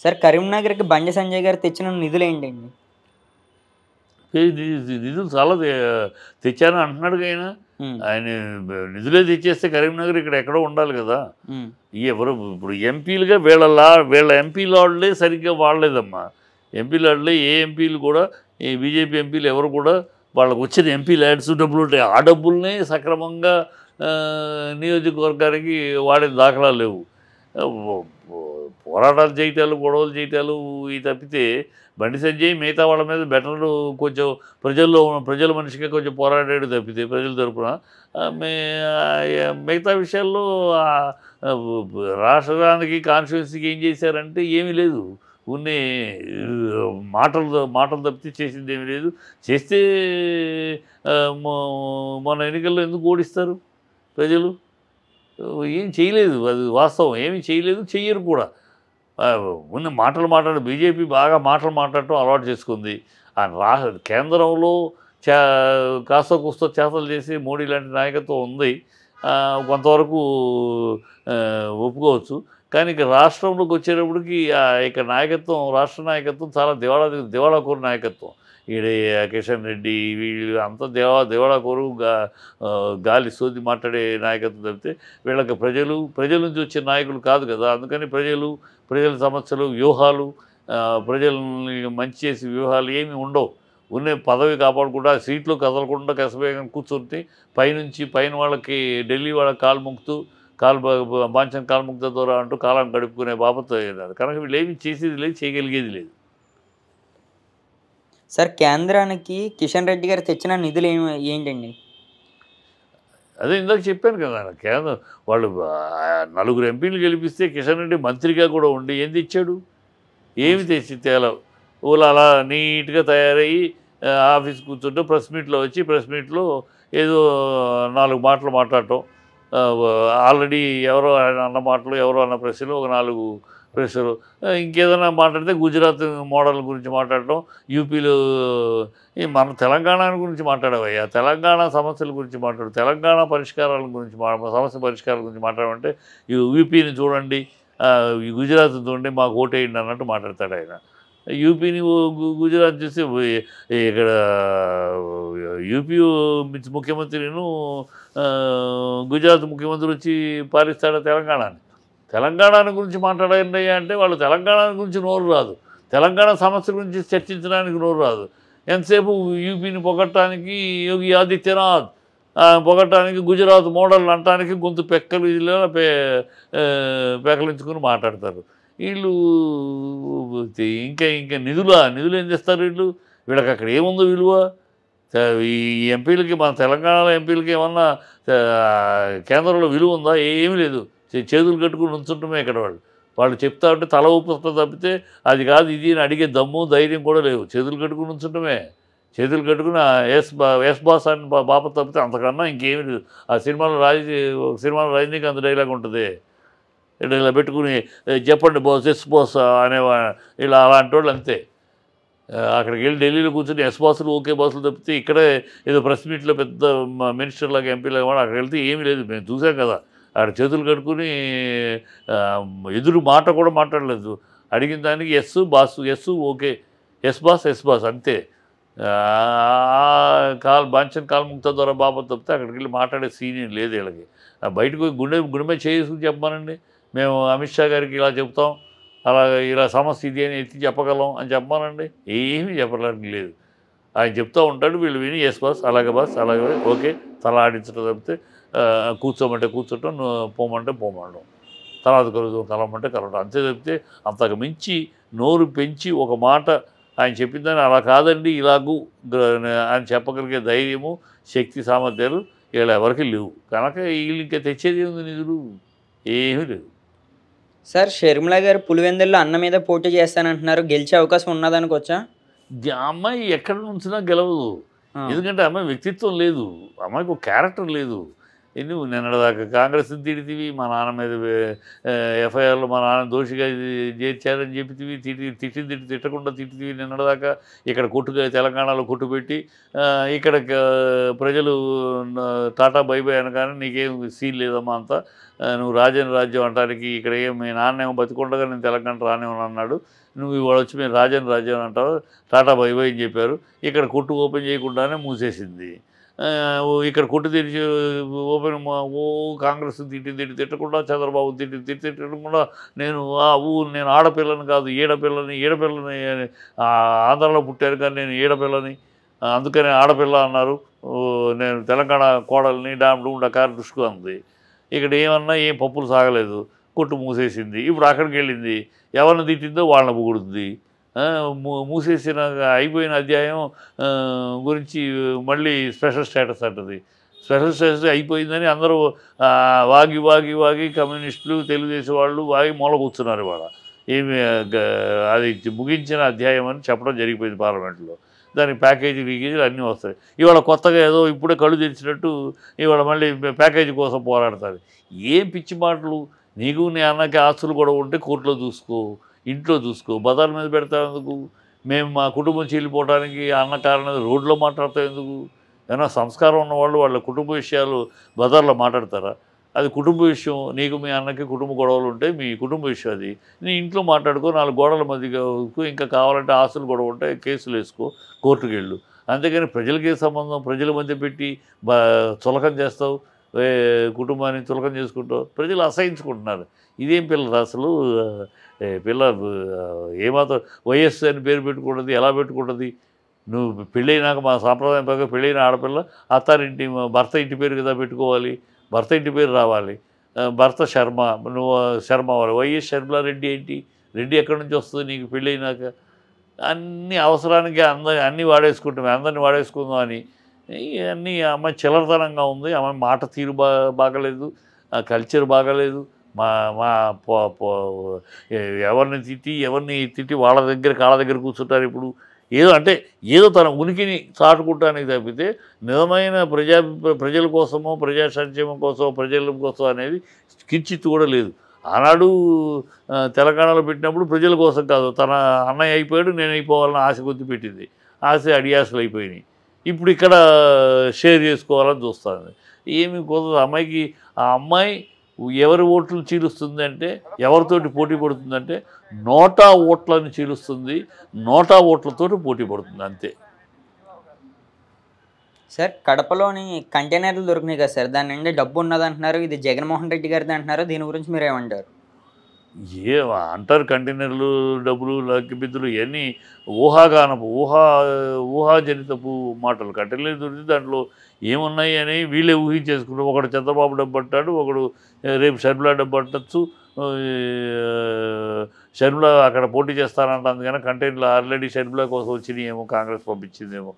Sir కరీంనగర్‌కి Bandi Sanjay గారు తెచ్చిన నిధులేంటండి? నిధులు చాలా తెచ్చారని అంటున్నాడుగా ఆయన. హ్మ్. ఆయన నిధులే తెచ్చేస్తే కరీంనగర్ ఇక్కడ ఎక్కడో ఉండాలి కదా. హ్మ్. ఎవరు ఇప్పుడు ఎంపీలుగా వీళ్ళ ఎంపీల వాళ్ళే సరిగ్గా వాడలేదమ్మా. ఎంపీల వాళ్ళే ఏ ఎంపీలు కూడా ఈ బీజేపీ ఎంపీలు ఎవరు కూడా వాళ్ళకు వచ్చిన ఎంపీ ల్యాడ్స్ డబ్బులు ఉంటాయి. ఆ డబ్బుల్నే సక్రమంగా నియోజకవర్గానికి వాడే దాఖలాలు లేవు. పోరాటాలు చేయటాలు, గొడవలు చేయటాలు ఇవి తప్పితే బండి సంజయ్ మిగతా వాళ్ళ మీద బెటర్ కొంచెం ప్రజల మనిషిగా కొంచెం పోరాడాడు తప్పితే ప్రజల తరపున మిగతా విషయాల్లో రాష్ట్రానికి కాన్స్టిట్యున్సీకి ఏం చేశారంటే ఏమీ లేదు. ఉన్నే మాటలు తప్పితే చేసింది ఏమీ లేదు. చేస్తే మన ఎన్నికల్లో ఎందుకు ఓడిస్తారు ప్రజలు? ఏం చేయలేదు, అది వాస్తవం. ఏమీ చేయలేదు, చెయ్యరు కూడా. ఉన్న మాట్లాడు బీజేపీ బాగా మాట్లాడటం అలవాటు చేసుకుంది. కేంద్రంలో కాస్త కూస్తో చేతలు చేసి మోడీ లాంటి నాయకత్వం ఉంది, కొంతవరకు ఒప్పుకోవచ్చు. కానీ ఇక రాష్ట్రంలోకి వచ్చేటప్పటికి ఇక నాయకత్వం, రాష్ట్ర నాయకత్వం చాలా దివాళాకోరు నాయకత్వం. ఈడ కిషన్ రెడ్డి వీళ్ళు అంతా దివాళాకోరు గాలి సోది మాట్లాడే నాయకత్వం తప్పితే వీళ్ళకి ప్రజల నుంచి వచ్చే నాయకులు కాదు కదా. అందుకని ప్రజల సమస్యలు, వ్యూహాలు, ప్రజల్ని మంచి చేసే వ్యూహాలు ఏమి ఉండవు. ఉన్న పదవి కాపాడకుండా సీట్లు కదలకుండా కసబేగం కూర్చుంటే పైన వాళ్ళకి ఢిల్లీ వాళ్ళకి కాలు మొక్కుతూ బాంఛన్ కాలు ముక్త ద్వారా అంటూ కాలం గడుపుకునే బాపత అయినారు. కనుక వీళ్ళు ఏమి చేసేది లేదు, చేయగలిగేది లేదు. సార్ కేంద్రానికి కిషన్ రెడ్డి గారు తెచ్చిన నిధులు ఏంటండి? అదే ఇందాక చెప్పాను కదా, కేంద్రం వాళ్ళు 4 ఎంపీలు గెలిపిస్తే కిషన్ రెడ్డి మంత్రిగా కూడా ఉండి ఏం తెచ్చాడు? ఏమి తెచ్చి తేలా వాళ్ళు అలా నీట్గా తయారయ్యి ఆఫీస్ కూర్చుంటూ ప్రెస్ మీట్లో ఏదో 4 మాటలు మాట్లాడటం, ఆల్రెడీ ఎవరో అన్న మాటలు, ఎవరో అన్న ప్రశ్నలు, ఒక 4 ప్రశ్నలు, ఇంకేదైనా మాట్లాడితే గుజరాత్ మోడల్ గురించి మాట్లాడటం, యూపీలో మన తెలంగాణ గురించి మాట్లాడవయ్యా, తెలంగాణ సమస్యల గురించి మాట్లాడు, తెలంగాణ పరిష్కారాల గురించి సమస్య పరిష్కారాల గురించి మాట్లాడమంటే యూపీని చూడండి, గుజరాత్ చూడండి, మాకు ఓటేయండి అన్నట్టు మాట్లాడతాడు ఆయన. యూపీని గుజరాత్ చూస్తే ఇక్కడ యూపీ ముఖ్యమంత్రిను గుజరాత్ ముఖ్యమంత్రి వచ్చి పాలిస్తాడు తెలంగాణ గురించి మాట్లాడండి అంటే వాళ్ళు తెలంగాణ గురించి నోరు రాదు, తెలంగాణ సమస్య గురించి చర్చించడానికి నోరు రాదు. ఎంతసేపు యూపీని పొగట్టడానికి యోగి ఆదిత్యనాథ్, పొగట్టడానికి గుజరాత్ మోడల్ అనటానికి గొంతు పెకలించుకుని మాట్లాడతారు వీళ్ళు. ఇంకా నిధులు ఏం చేస్తారు వీళ్ళకి అక్కడ ఏముందో విలువ? ఈ ఎంపీలకి, మన తెలంగాణలో ఎంపీలకి ఏమన్నా కేంద్రంలో విలువ ఉందా? ఏమీ లేదు. చేతులు కట్టుకుని ఉంచుంటమే ఇక్కడ వాళ్ళు చెప్తా ఉంటే తల ఊపుతా తప్పితే అది కాదు ఇది అని అడిగే దమ్ము ధైర్యం కూడా లేవు. చేతులు కట్టుకుని ఉంచుంటమే, చేతులు కట్టుకుని ఎస్ బాస్ అని బాప తప్పితే అంతకన్నా ఇంకేమీ లేదు. ఆ సినిమాలో రజనీకాంత్ డైలాగ్ ఉంటుంది, ఇలా పెట్టుకుని చెప్పండి బాస్, ఎస్ బాస్ అనేవా ఇలా అలాంటి వాళ్ళు అంతే. అక్కడికి వెళ్ళి ఢిల్లీలో కూర్చొని ఎస్ బాసులు, ఓకే బాసులు తప్పితే ఇక్కడే ఏదో ప్రెస్ మీట్లో పెద్ద మినిస్టర్లాగా ఎంపీలాగా కూడా అక్కడికి వెళ్తే ఏమీ లేదు. మేము చూసాం కదా, అక్కడ చేతులు కట్టుకుని ఎదురు మాట కూడా మాట్లాడలేదు. అడిగిన దానికి yes boss, yes okay, yes boss అంతే. బాంఛన్ కాలు ముక్త ద్వారా బాబా తప్పితే అక్కడికి వెళ్ళి మాట్లాడే సీన్ లేదు వీళ్ళకి. బయటకు గుండె చేసుకుని చెప్పమానండి, మేము అమిత్ షా గారికి ఇలా చెప్తాం, ఇలా సమస్య ఇది అని ఎత్తి చెప్పగలం అని చెప్పమానండి, ఏమీ చెప్పడానికి లేదు. ఆయన చెప్తూ ఉంటాడు, వీళ్ళు విని ఎస్ బాస్, అలాగే ఓకే తల ఆడించడం తప్పితే కూర్చోమంటే కూర్చోటం, పోమంటే పోమనడం, తర్వాత కలవమంటే కలవడం అంతే తప్పితే అంతకు మించి నోరు పెంచి ఒక మాట ఆయన చెప్పిందని అలా కాదండి ఇలాగూ అని చెప్పగలిగే ధైర్యము, శక్తి, సామర్థ్యాలు వీళ్ళ ఎవరికి లేవు. కనుక వీళ్ళు ఇంకా తెచ్చేది ఉంది నిధులు ఏమీ లేవు. సార్ షర్మిల గారు పులివెందుల్లో అన్న మీద పోటీ చేస్తానంటున్నారు, గెలిచే అవకాశం ఉన్నదనుకోవచ్చా? అమ్మాయి ఎక్కడ నుంచినా గెలవదు, ఎందుకంటే అమ్మాయి వ్యక్తిత్వం లేదు, అమ్మాయికి ఒక క్యారెక్టర్ లేదు. నువ్వు నిన్నటిదాకా కాంగ్రెస్ని తిడితివి, మా నాన్న మీద ఎఫ్ఐఆర్లో మా నాన్న దోషిగా చేర్చారని చెప్పితివి, తిట్టింది తిట్టకుండా తిట్టితివి నిన్నటిదాకా. ఇక్కడ తెలంగాణలో కొట్టు పెట్టి ఇక్కడ ప్రజలు టాటా బై బై అనగానే నీకేం సీన్ లేదమ్మా అంతా, నువ్వు రాజ్యం అంటానికి ఇక్కడ ఏం మీ నాన్న ఏమో బతికొండగా నేను తెలంగాణ రానివ్వను అన్నాడు, నువ్వు ఇవాళ వచ్చి మేము రాజ్యం అంటావు, టాటా బై బై అని చెప్పారు. ఇక్కడ కొట్టు ఓపెన్ చేయకుండానే మూసేసింది. ఇక్కడ కొట్టు తెరిచి ఓపెన్ కాంగ్రెస్ తిట్టకుండా, చంద్రబాబు తిట్టకుండా నేను ఆడపిల్లని కాదు ఈడపిల్లని ఆంధ్రాలో పుట్టారు కానీ నేను ఈడపిల్లని, అందుకనే ఆడపిల్ల అన్నారు, నేను తెలంగాణ కోడల్ని డకారు దుష్కు అంది. ఇక్కడ ఏమన్నా ఏం పప్పులు సాగలేదు, కొట్టు మూసేసింది. ఇప్పుడు అక్కడికి వెళ్ళింది, ఎవరిని తిట్టిందో వాళ్ళని పొగుడుతుంది. మూసేసిన అయిపోయిన అధ్యాయం గురించి మళ్ళీ స్పెషల్ స్టేటస్ అంటుంది. స్పెషల్ స్టేటస్ అయిపోయిందని అందరూ వాగి కమ్యూనిస్టులు తెలుగుదేశం వాళ్ళు మూల కూర్చున్నారు. ఇవాళ ఏమి అది ముగించిన అధ్యాయం అని చెప్పడం జరిగిపోయింది పార్లమెంట్లో. దానికి ప్యాకేజీలు అన్నీ వస్తాయి. ఇవాళ కొత్తగా ఏదో ఇప్పుడే కళ్ళు తెరిచినట్టు ఇవాళ మళ్ళీ ప్యాకేజీ కోసం పోరాడతారు. ఏం పిచ్చి మాటలు! నీకు నీ అన్నకి ఆస్తులు కూడా ఉంటే కోర్టులో చూసుకో, ఇంట్లో చూసుకో, బజార్ మీద పెడతావు ఎందుకు? మేము మా కుటుంబం చీలిపోవడానికి అన్న కారణం రోడ్లో మాట్లాడతాం ఎందుకు? ఏమైనా సంస్కారం ఉన్నవాళ్ళు వాళ్ళ కుటుంబ విషయాలు బజార్లో మాట్లాడతారా? అది కుటుంబ విషయం. నీకు మీ అన్నకి కుటుంబ గొడవలు ఉంటే మీ కుటుంబ విషయం, అది నీ ఇంట్లో మాట్లాడుకో, 4 గోడల మధ్యగా. ఇంకా కావాలంటే ఆస్తులు గొడవ ఉంటే కేసులు వేసుకో, కోర్టుకు వెళ్ళు. అంతేగాని ప్రజలకే సంబంధం, ప్రజల మధ్య పెట్టి చులకం చేస్తావు, కుటుంబాన్ని చులకం చేసుకుంటావు. ప్రజలు అసహించుకుంటున్నారు. ఇదేం పిల్లలు అసలు? పిల్ల ఏమాత్రం వైఎస్ అని పేరు పెట్టుకుంటుంది, ఎలా పెట్టుకుంటుంది? నువ్వు పెళ్ళైనాక మా సాంప్రదాయం ప్రకారం పెళ్ళైన ఆడపిల్ల అత్తారింటి భర్త ఇంటి పేరు కదా పెట్టుకోవాలి, భర్త ఇంటి పేరు రావాలి. భర్త శర్మ, నువ్వు శర్మ అవ్వాలి. వైఎస్ షర్మిలారెడ్డి ఏంటి? రెడ్డి ఎక్కడి నుంచి వస్తుంది నీకు పెళ్ళైనాక? అన్ని అవసరానికి అన్నీ వాడేసుకుంటాం, అందరినీ వాడేసుకుందాం అని. అన్నీ అమ్మాయి చిల్లరతనంగా ఉంది, అమ్మాయి మాట తీరు బాగలేదు, కల్చర్ బాగలేదు. ఎవరిని తిట్టి వాళ్ళ కాళ్ళ దగ్గర కూర్చుంటారు. ఇప్పుడు ఏదో తన ఉనికిని చాటుకుంటానికి తప్పితే నిజమైన ప్రజల కోసమో, ప్రజా సంక్షేమం కోసమో, ప్రజల కోసం అనేది కించిత్తు కూడా లేదు. ఆనాడు తెలంగాణలో పెట్టినప్పుడు ప్రజల కోసం కాదు, తన అన్నయ్య అయిపోయాడు నేను అయిపోవాలని ఆశ కొద్ది పెట్టింది. ఆశ అడియాసలు అయిపోయినాయి. ఇప్పుడు ఇక్కడ షేర్ చేసుకోవాలని చూస్తుంది. ఏమి కుదరదు అమ్మాయికి. ఆ అమ్మాయి ఎవరి ఓట్లు చీలుస్తుందంటే, ఎవరితోటి పోటీ పడుతుందంటే నోటా ఓట్లను చీలుస్తుంది, నోటా ఓట్లతోటి పోటీ పడుతుంది, అంతే. సార్ కడపలోని కంటైనర్లు దొరికినాయి కదా సార్, దాని నుండి డబ్బు ఉన్నదంటున్నారు, ఇది జగన్మోహన్ రెడ్డి గారిది అంటున్నారు, దీని గురించి మీరు ఏమంటారు? అంటారు కంటైనర్లు, డబ్బులు, లక్కిబిద్దులు ఇవన్నీ ఊహాజనితపు మాటలు. కంటైనర్లు దొరికి దాంట్లో ఏమున్నాయి అని వీళ్ళే ఊహించేసుకుంటారు. ఒకడు చంద్రబాబు డబ్బు అంటాడు, ఒకడు రేపు షర్మిలా డబ్బు అంటచ్చు. షర్మిలా అక్కడ పోటీ చేస్తానంటుంది కానీ కంటైనర్లు ఆల్రెడీ షర్మిలా కోసం వచ్చినాయేమో, కాంగ్రెస్ పంపించిందేమో.